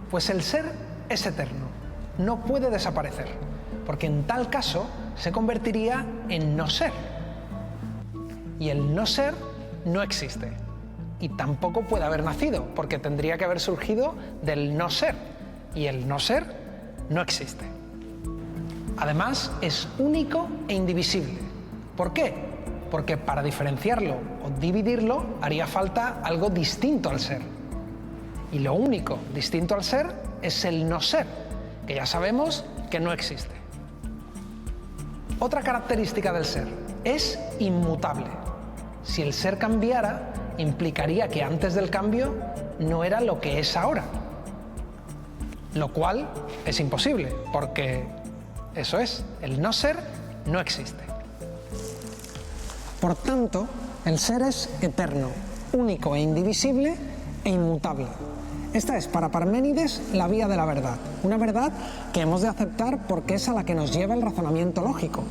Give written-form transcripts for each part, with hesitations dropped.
Pues el ser es eterno, no puede desaparecer, porque en tal caso se convertiría en no ser. Y el no ser no existe. Y tampoco puede haber nacido, porque tendría que haber surgido del no ser. Y el no ser no existe. Además, es único e indivisible. ¿Por qué? Porque para diferenciarlo o dividirlo haría falta algo distinto al ser. Y lo único distinto al ser es el no ser, que ya sabemos que no existe. Otra característica del ser es inmutable. Si el ser cambiara, implicaría que antes del cambio no era lo que es ahora. Lo cual es imposible, porque eso es, el no ser no existe. Por tanto, el ser es eterno, único e indivisible e inmutable. Esta es, para Parménides, la vía de la verdad. Una verdad que hemos de aceptar porque es a la que nos lleva el razonamiento lógico,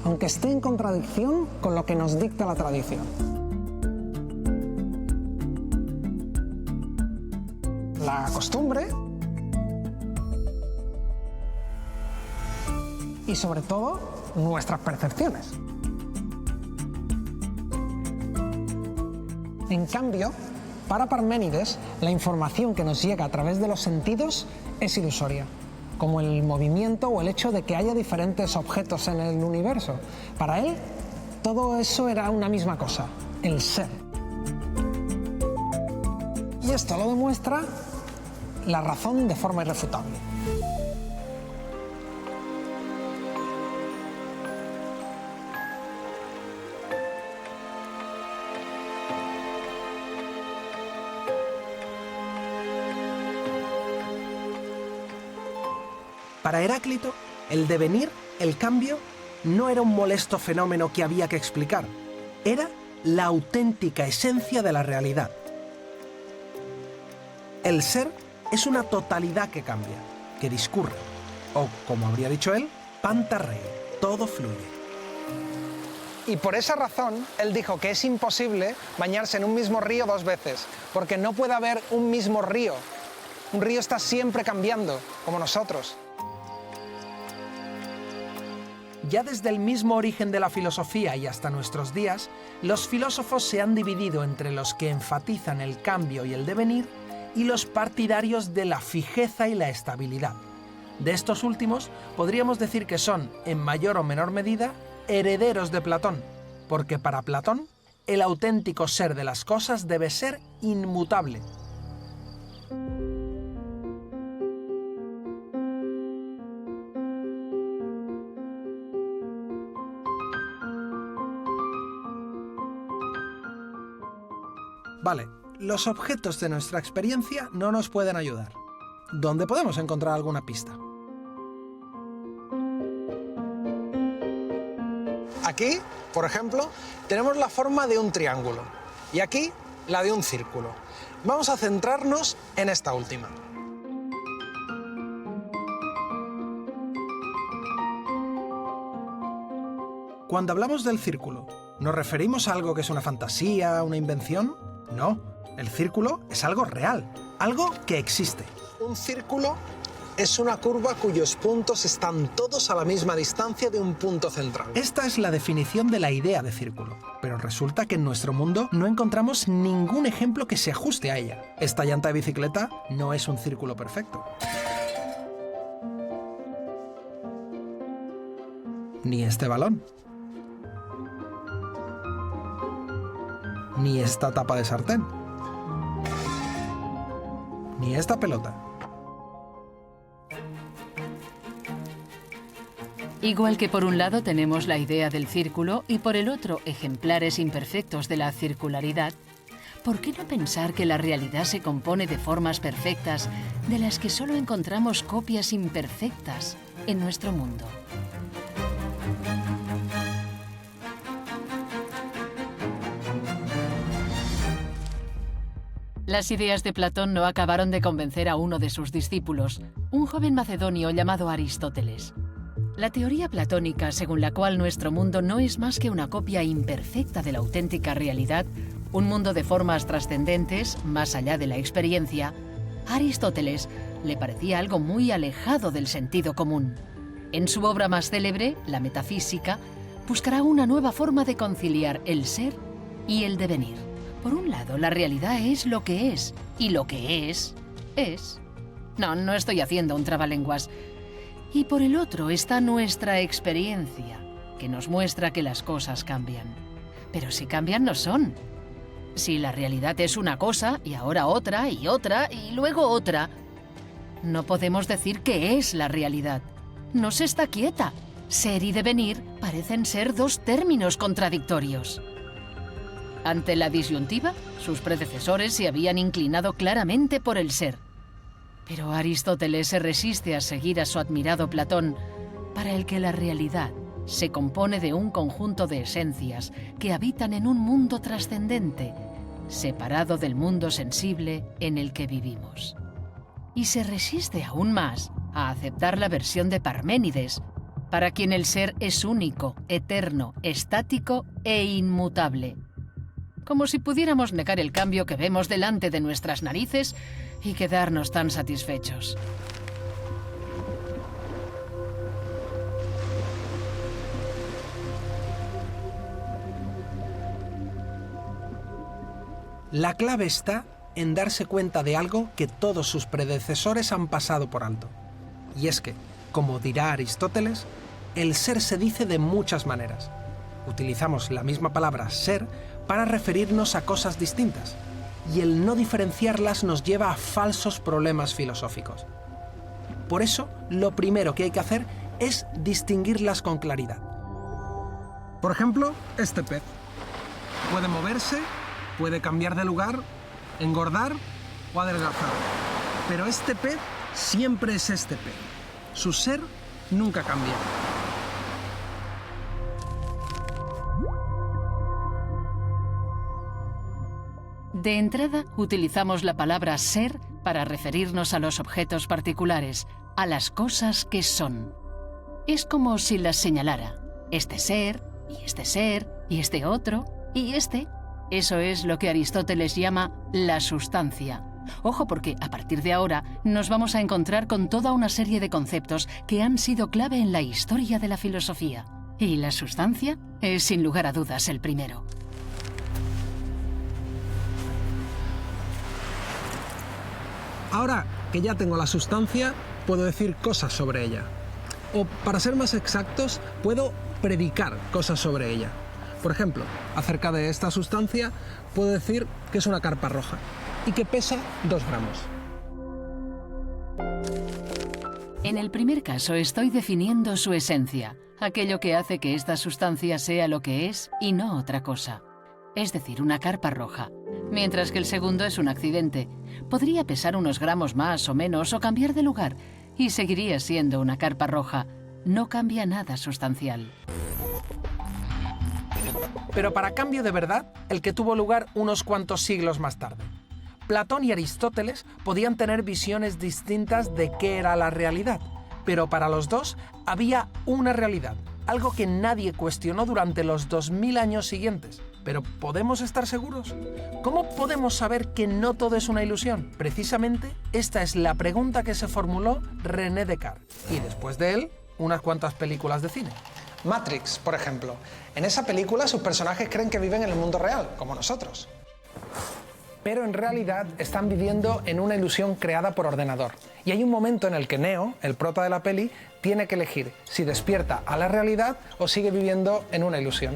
aunque esté en contradicción con lo que nos dicta la tradición. La costumbre y, sobre todo, nuestras percepciones. En cambio, para Parménides, la información que nos llega a través de los sentidos es ilusoria, como el movimiento o el hecho de que haya diferentes objetos en el universo. Para él, todo eso era una misma cosa, el ser. Y esto lo demuestra la razón de forma irrefutable. Para Heráclito, el devenir, el cambio, no era un molesto fenómeno que había que explicar. Era la auténtica esencia de la realidad. El ser es una totalidad que cambia, que discurre. O, como habría dicho él, panta rei, todo fluye. Y por esa razón, él dijo que es imposible bañarse en un mismo río dos veces, porque no puede haber un mismo río. Un río está siempre cambiando, como nosotros. Ya desde el mismo origen de la filosofía y hasta nuestros días, los filósofos se han dividido entre los que enfatizan el cambio y el devenir y los partidarios de la fijeza y la estabilidad. De estos últimos, podríamos decir que son, en mayor o menor medida, herederos de Platón, porque para Platón, el auténtico ser de las cosas debe ser inmutable. Vale, los objetos de nuestra experiencia no nos pueden ayudar. ¿Dónde podemos encontrar alguna pista? Aquí, por ejemplo, tenemos la forma de un triángulo y aquí la de un círculo. Vamos a centrarnos en esta última. Cuando hablamos del círculo, ¿nos referimos a algo que es una fantasía, una invención? No, el círculo es algo real, algo que existe. Un círculo es una curva cuyos puntos están todos a la misma distancia de un punto central. Esta es la definición de la idea de círculo, pero resulta que en nuestro mundo no encontramos ningún ejemplo que se ajuste a ella. Esta llanta de bicicleta no es un círculo perfecto. Ni este balón. Ni esta tapa de sartén. Ni esta pelota. Igual que por un lado tenemos la idea del círculo y por el otro ejemplares imperfectos de la circularidad, ¿por qué no pensar que la realidad se compone de formas perfectas de las que solo encontramos copias imperfectas en nuestro mundo? Las ideas de Platón no acabaron de convencer a uno de sus discípulos, un joven macedonio llamado Aristóteles. La teoría platónica, según la cual nuestro mundo no es más que una copia imperfecta de la auténtica realidad, un mundo de formas trascendentes, más allá de la experiencia, a Aristóteles le parecía algo muy alejado del sentido común. En su obra más célebre, La Metafísica, buscará una nueva forma de conciliar el ser y el devenir. Por un lado, la realidad es lo que es, y lo que es. No estoy haciendo un trabalenguas. Y por el otro está nuestra experiencia, que nos muestra que las cosas cambian. Pero si cambian, no son. Si la realidad es una cosa, y ahora otra, y otra, y luego otra, no podemos decir que es la realidad. No se está quieta. Ser y devenir parecen ser dos términos contradictorios. Ante la disyuntiva, sus predecesores se habían inclinado claramente por el ser. Pero Aristóteles se resiste a seguir a su admirado Platón, para el que la realidad se compone de un conjunto de esencias que habitan en un mundo trascendente, separado del mundo sensible en el que vivimos. Y se resiste aún más a aceptar la versión de Parménides, para quien el ser es único, eterno, estático e inmutable. Como si pudiéramos negar el cambio que vemos delante de nuestras narices y quedarnos tan satisfechos. La clave está en darse cuenta de algo que todos sus predecesores han pasado por alto. Y es que, como dirá Aristóteles, el ser se dice de muchas maneras. Utilizamos la misma palabra ser para referirnos a cosas distintas, y el no diferenciarlas nos lleva a falsos problemas filosóficos. Por eso, lo primero que hay que hacer es distinguirlas con claridad. Por ejemplo, este pez. Puede moverse, puede cambiar de lugar, engordar o adelgazar. Pero este pez siempre es este pez. Su ser nunca cambia. De entrada, utilizamos la palabra ser para referirnos a los objetos particulares, a las cosas que son. Es como si las señalara. Este ser, y este otro, y este. Eso es lo que Aristóteles llama la sustancia. Ojo, porque a partir de ahora nos vamos a encontrar con toda una serie de conceptos que han sido clave en la historia de la filosofía. Y la sustancia es sin lugar a dudas el primero. Ahora que ya tengo la sustancia, puedo decir cosas sobre ella. O, para ser más exactos, puedo predicar cosas sobre ella. Por ejemplo, acerca de esta sustancia, puedo decir que es una carpa roja y que pesa 2 gramos. En el primer caso estoy definiendo su esencia, aquello que hace que esta sustancia sea lo que es y no otra cosa. Es decir, una carpa roja. Mientras que el segundo es un accidente. Podría pesar unos gramos más o menos o cambiar de lugar y seguiría siendo una carpa roja. No cambia nada sustancial. Pero para cambio de verdad, el que tuvo lugar unos cuantos siglos más tarde. Platón y Aristóteles podían tener visiones distintas de qué era la realidad, pero para los dos había una realidad, algo que nadie cuestionó durante los 2000 años siguientes. ¿Pero podemos estar seguros? ¿Cómo podemos saber que no todo es una ilusión? Precisamente, esta es la pregunta que se formuló René Descartes. Y después de él, unas cuantas películas de cine. Matrix, por ejemplo. En esa película sus personajes creen que viven en el mundo real, como nosotros. Pero en realidad están viviendo en una ilusión creada por ordenador. Y hay un momento en el que Neo, el prota de la peli, tiene que elegir si despierta a la realidad o sigue viviendo en una ilusión.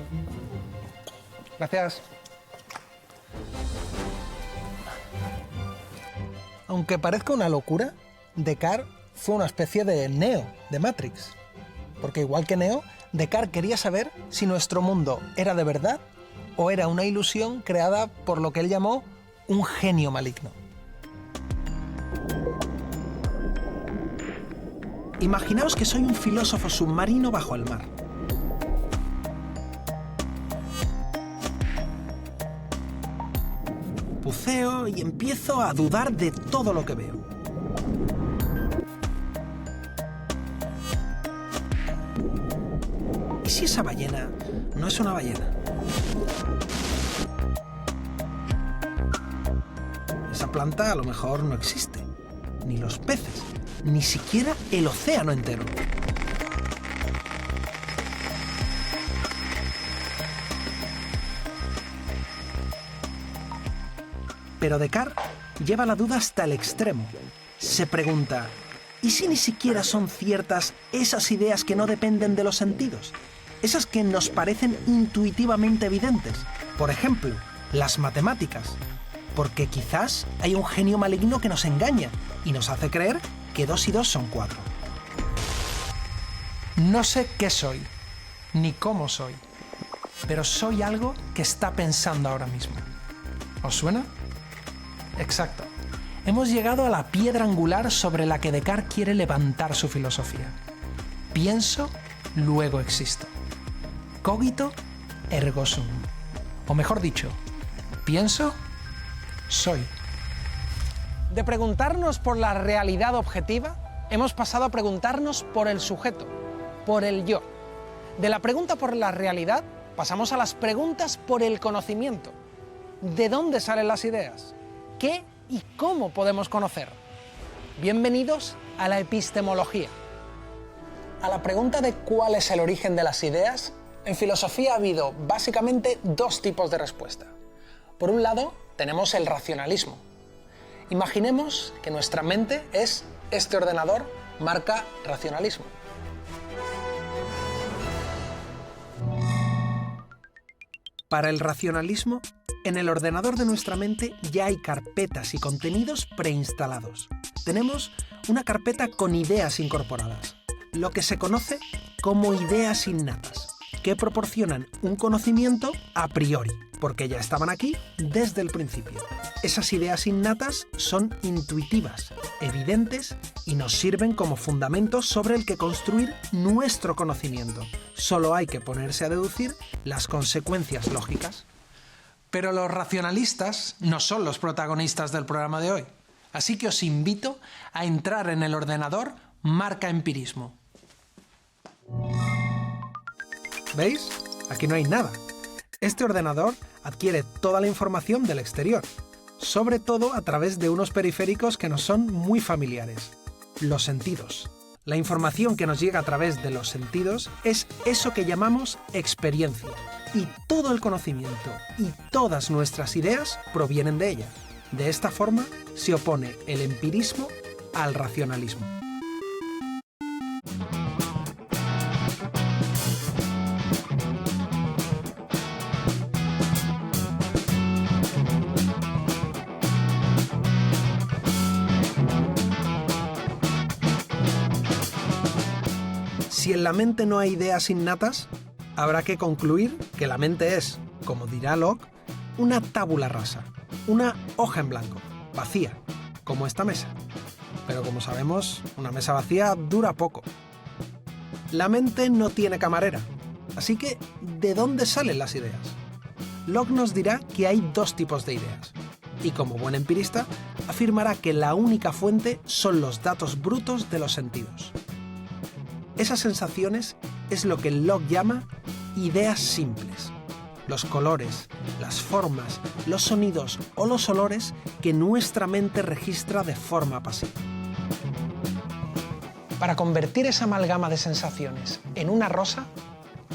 Gracias. Aunque parezca una locura, Descartes fue una especie de Neo de Matrix. Porque igual que Neo, Descartes quería saber si nuestro mundo era de verdad o era una ilusión creada por lo que él llamó un genio maligno. Imaginaos que soy un filósofo submarino bajo el mar. Buceo y empiezo a dudar de todo lo que veo. ¿Y si esa ballena no es una ballena? Esa planta a lo mejor no existe. ni los peces, ni siquiera el océano entero. Pero Descartes lleva la duda hasta el extremo. Se pregunta, ¿y si ni siquiera son ciertas esas ideas que no dependen de los sentidos? Esas que nos parecen intuitivamente evidentes. Por ejemplo, las matemáticas. Porque quizás hay un genio maligno que nos engaña y nos hace creer que 2 y 2 son 4. No sé qué soy, ni cómo soy, pero soy algo que está pensando ahora mismo. ¿Os suena? Exacto. Hemos llegado a la piedra angular sobre la que Descartes quiere levantar su filosofía. Pienso, luego existo. Cogito, ergo sum. O mejor dicho, pienso, soy. De preguntarnos por la realidad objetiva, hemos pasado a preguntarnos por el sujeto, por el yo. De la pregunta por la realidad, pasamos a las preguntas por el conocimiento. ¿De dónde salen las ideas? ¿Qué y cómo podemos conocer? Bienvenidos a la epistemología. A la pregunta de cuál es el origen de las ideas, en filosofía ha habido básicamente 2 tipos de respuesta. Por un lado, tenemos el racionalismo. Imaginemos que nuestra mente es este ordenador marca racionalismo. Para el racionalismo, en el ordenador de nuestra mente ya hay carpetas y contenidos preinstalados. Tenemos una carpeta con ideas incorporadas, lo que se conoce como ideas innatas, que proporcionan un conocimiento a priori, porque ya estaban aquí desde el principio. Esas ideas innatas son intuitivas, evidentes y nos sirven como fundamento sobre el que construir nuestro conocimiento. Solo hay que ponerse a deducir las consecuencias lógicas. Pero los racionalistas no son los protagonistas del programa de hoy. Así que os invito a entrar en el ordenador marca empirismo. ¿Veis? Aquí no hay nada. Este ordenador adquiere toda la información del exterior, sobre todo a través de unos periféricos que nos son muy familiares, los sentidos. La información que nos llega a través de los sentidos es eso que llamamos experiencia, y todo el conocimiento y todas nuestras ideas provienen de ella. De esta forma se opone el empirismo al racionalismo. Si en la mente no hay ideas innatas, habrá que concluir que la mente es, como dirá Locke, una tabula rasa, una hoja en blanco, vacía, como esta mesa. Pero como sabemos, una mesa vacía dura poco. La mente no tiene camarera, así que ¿de dónde salen las ideas? Locke nos dirá que hay 2 tipos de ideas, y como buen empirista, afirmará que la única fuente son los datos brutos de los sentidos. Esas sensaciones es lo que Locke llama ideas simples. Los colores, las formas, los sonidos o los olores que nuestra mente registra de forma pasiva. Para convertir esa amalgama de sensaciones en una rosa,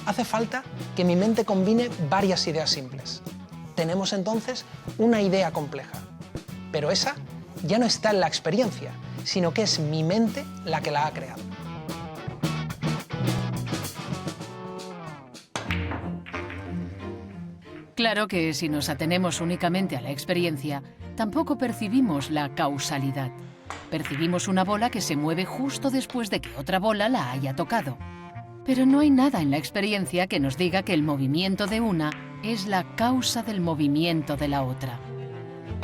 hace falta que mi mente combine varias ideas simples. Tenemos entonces una idea compleja. Pero esa ya no está en la experiencia, sino que es mi mente la que la ha creado. Claro que si nos atenemos únicamente a la experiencia, tampoco percibimos la causalidad. Percibimos una bola que se mueve justo después de que otra bola la haya tocado. Pero no hay nada en la experiencia que nos diga que el movimiento de una es la causa del movimiento de la otra.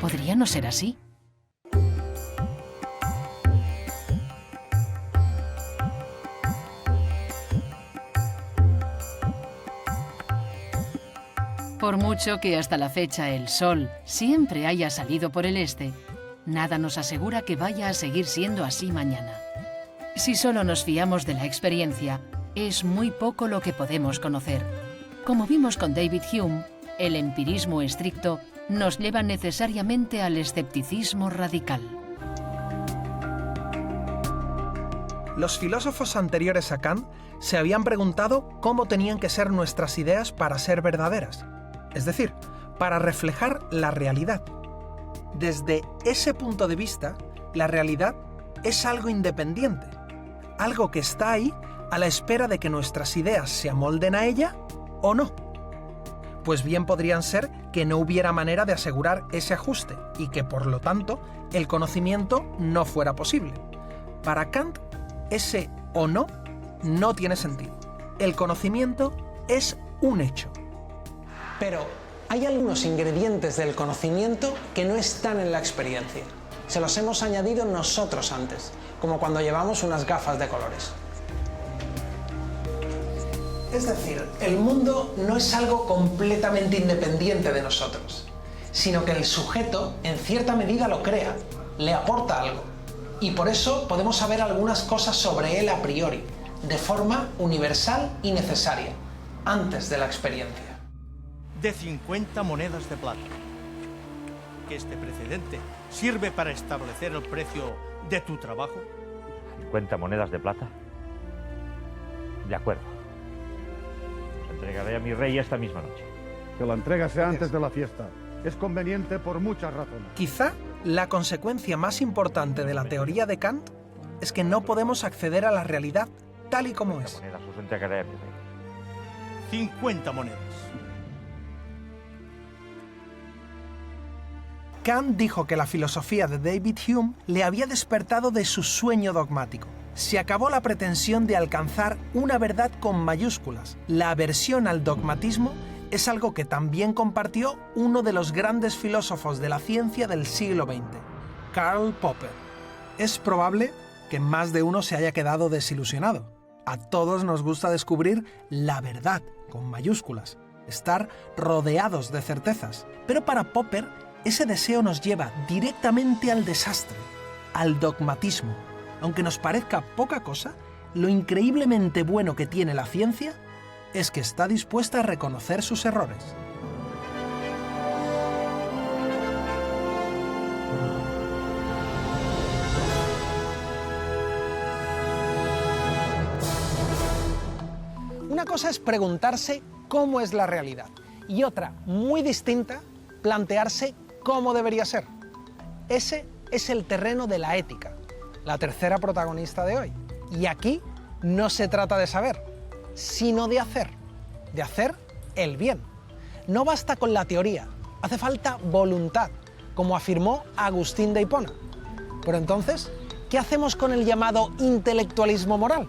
¿Podría no ser así? Por mucho que hasta la fecha el Sol siempre haya salido por el este, nada nos asegura que vaya a seguir siendo así mañana. Si solo nos fiamos de la experiencia, es muy poco lo que podemos conocer. Como vimos con David Hume, el empirismo estricto nos lleva necesariamente al escepticismo radical. Los filósofos anteriores a Kant se habían preguntado cómo tenían que ser nuestras ideas para ser verdaderas, es decir, para reflejar la realidad. Desde ese punto de vista, la realidad es algo independiente, algo que está ahí a la espera de que nuestras ideas se amolden a ella o no. Pues bien podrían ser que no hubiera manera de asegurar ese ajuste y que, por lo tanto, el conocimiento no fuera posible. Para Kant, ese o no tiene sentido. El conocimiento es un hecho. Pero hay algunos ingredientes del conocimiento que no están en la experiencia. Se los hemos añadido nosotros antes, como cuando llevamos unas gafas de colores. Es decir, el mundo no es algo completamente independiente de nosotros, sino que el sujeto, en cierta medida, lo crea, le aporta algo. Y por eso podemos saber algunas cosas sobre él a priori, de forma universal y necesaria, antes de la experiencia. De 50 monedas de plata. ¿Que este precedente sirve para establecer el precio de tu trabajo? 50 monedas de plata. De acuerdo. Os entregaré a mi rey esta misma noche. Que la entrega sea antes de la fiesta. Es conveniente por muchas razones. Quizá la consecuencia más importante de la teoría de Kant es que no podemos acceder a la realidad tal y como es. 50 monedas os entregaré a mi rey. 50 monedas. Kant dijo que la filosofía de David Hume le había despertado de su sueño dogmático. Se acabó la pretensión de alcanzar una verdad con mayúsculas. La aversión al dogmatismo es algo que también compartió uno de los grandes filósofos de la ciencia del siglo XX, Karl Popper. Es probable que más de uno se haya quedado desilusionado. A todos nos gusta descubrir la verdad, con mayúsculas, estar rodeados de certezas. Pero para Popper, ese deseo nos lleva directamente al desastre, al dogmatismo. Aunque nos parezca poca cosa, lo increíblemente bueno que tiene la ciencia es que está dispuesta a reconocer sus errores. Una cosa es preguntarse cómo es la realidad y otra, muy distinta, plantearse cómo debería ser. Ese es el terreno de la ética, la tercera protagonista de hoy. Y aquí no se trata de saber, sino de hacer el bien. No basta con la teoría, hace falta voluntad, como afirmó Agustín de Hipona. Pero entonces, ¿qué hacemos con el llamado intelectualismo moral?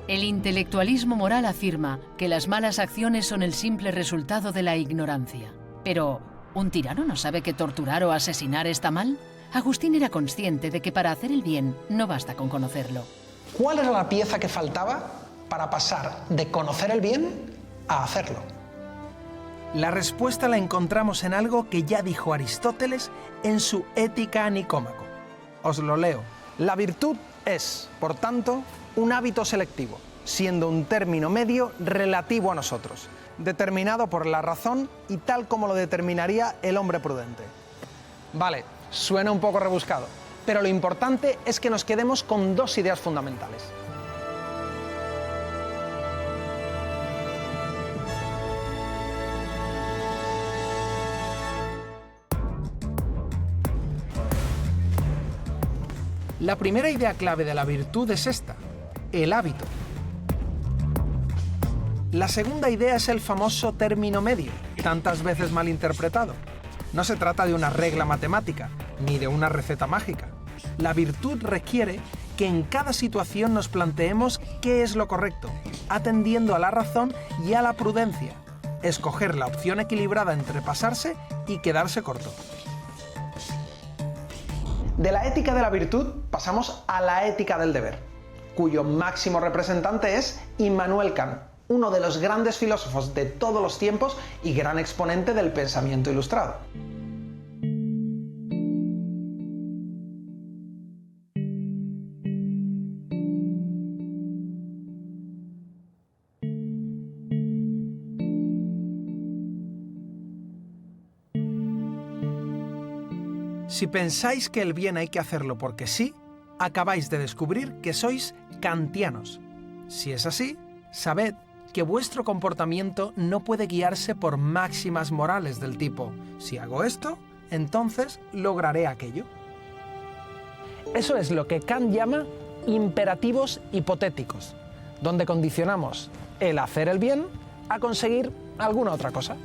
El intelectualismo moral afirma que las malas acciones son el simple resultado de la ignorancia. Pero, ¿un tirano no sabe que torturar o asesinar está mal? Agustín era consciente de que para hacer el bien no basta con conocerlo. ¿Cuál era la pieza que faltaba para pasar de conocer el bien a hacerlo? La respuesta la encontramos en algo que ya dijo Aristóteles en su Ética a Nicómaco. Os lo leo. La virtud es, por tanto, un hábito selectivo, siendo un término medio relativo a nosotros, determinado por la razón y tal como lo determinaría el hombre prudente. Vale, suena un poco rebuscado, pero lo importante es que nos quedemos con dos ideas fundamentales. La primera idea clave de la virtud es esta, el hábito. La segunda idea es el famoso término medio, tantas veces mal interpretado. No se trata de una regla matemática, ni de una receta mágica. La virtud requiere que en cada situación nos planteemos qué es lo correcto, atendiendo a la razón y a la prudencia. Escoger la opción equilibrada entre pasarse y quedarse corto. De la ética de la virtud pasamos a la ética del deber, cuyo máximo representante es Immanuel Kant, uno de los grandes filósofos de todos los tiempos y gran exponente del pensamiento ilustrado. Si pensáis que el bien hay que hacerlo porque sí, acabáis de descubrir que sois kantianos. Si es así, sabed que vuestro comportamiento no puede guiarse por máximas morales del tipo si hago esto, entonces lograré aquello. Eso es lo que Kant llama imperativos hipotéticos, donde condicionamos el hacer el bien a conseguir alguna otra cosa.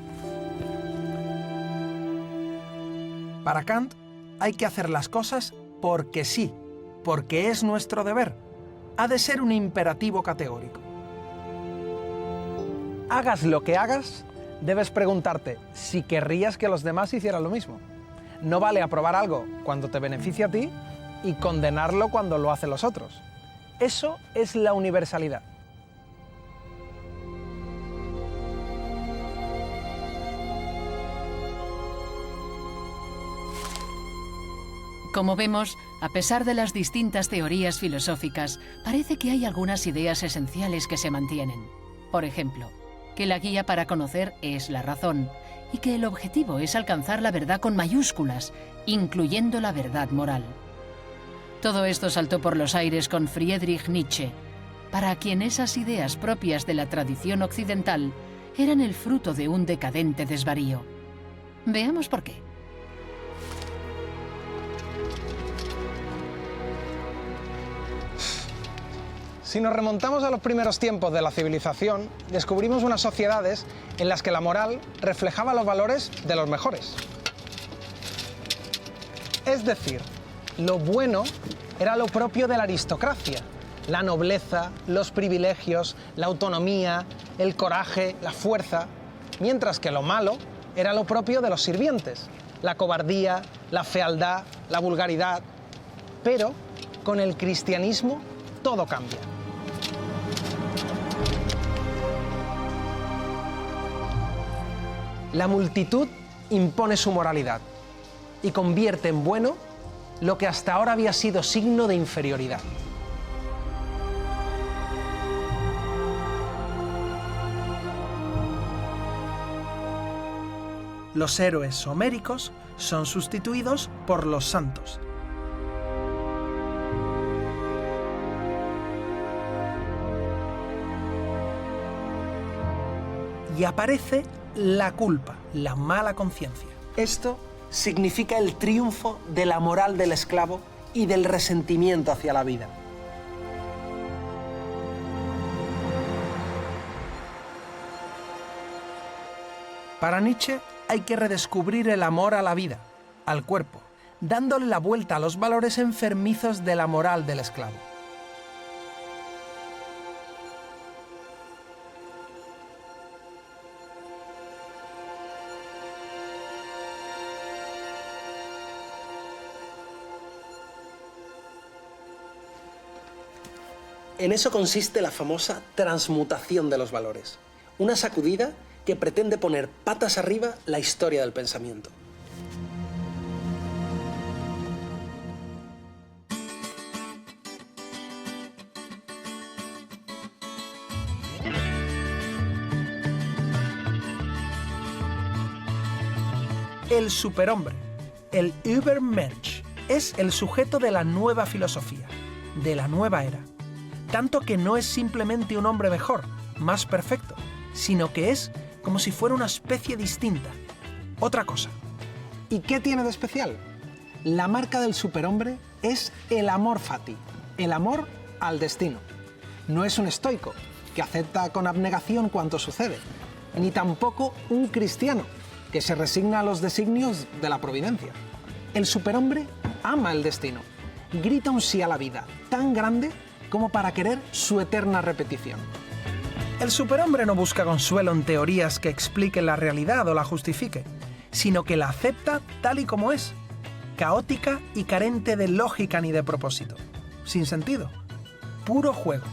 Para Kant, hay que hacer las cosas porque sí, porque es nuestro deber. Ha de ser un imperativo categórico. Hagas lo que hagas, debes preguntarte si querrías que los demás hicieran lo mismo. No vale aprobar algo cuando te beneficia a ti y condenarlo cuando lo hacen los otros. Eso es la universalidad. Como vemos, a pesar de las distintas teorías filosóficas, parece que hay algunas ideas esenciales que se mantienen. Por ejemplo, que la guía para conocer es la razón y que el objetivo es alcanzar la verdad con mayúsculas, incluyendo la verdad moral. Todo esto saltó por los aires con Friedrich Nietzsche, para quien esas ideas propias de la tradición occidental eran el fruto de un decadente desvarío. Veamos por qué. Si nos remontamos a los primeros tiempos de la civilización, descubrimos unas sociedades en las que la moral reflejaba los valores de los mejores. Es decir, lo bueno era lo propio de la aristocracia, la nobleza, los privilegios, la autonomía, el coraje, la fuerza, mientras que lo malo era lo propio de los sirvientes, la cobardía, la fealdad, la vulgaridad. Pero con el cristianismo todo cambia. La multitud impone su moralidad y convierte en bueno lo que hasta ahora había sido signo de inferioridad. Los héroes homéricos son sustituidos por los santos. Y aparece la culpa, la mala conciencia. Esto significa el triunfo de la moral del esclavo y del resentimiento hacia la vida. Para Nietzsche hay que redescubrir el amor a la vida, al cuerpo, dándole la vuelta a los valores enfermizos de la moral del esclavo. En eso consiste la famosa transmutación de los valores, una sacudida que pretende poner patas arriba la historia del pensamiento. El superhombre, el Übermensch, es el sujeto de la nueva filosofía, de la nueva era. Tanto que no es simplemente un hombre mejor, más perfecto, sino que es como si fuera una especie distinta, otra cosa. ¿Y qué tiene de especial? La marca del superhombre es el amor fati, el amor al destino. No es un estoico, que acepta con abnegación cuanto sucede, ni tampoco un cristiano, que se resigna a los designios de la providencia. El superhombre ama el destino, grita un sí a la vida tan grande como para querer su eterna repetición. El superhombre no busca consuelo en teorías que expliquen la realidad o la justifiquen, sino que la acepta tal y como es, caótica y carente de lógica ni de propósito, sin sentido, puro juego.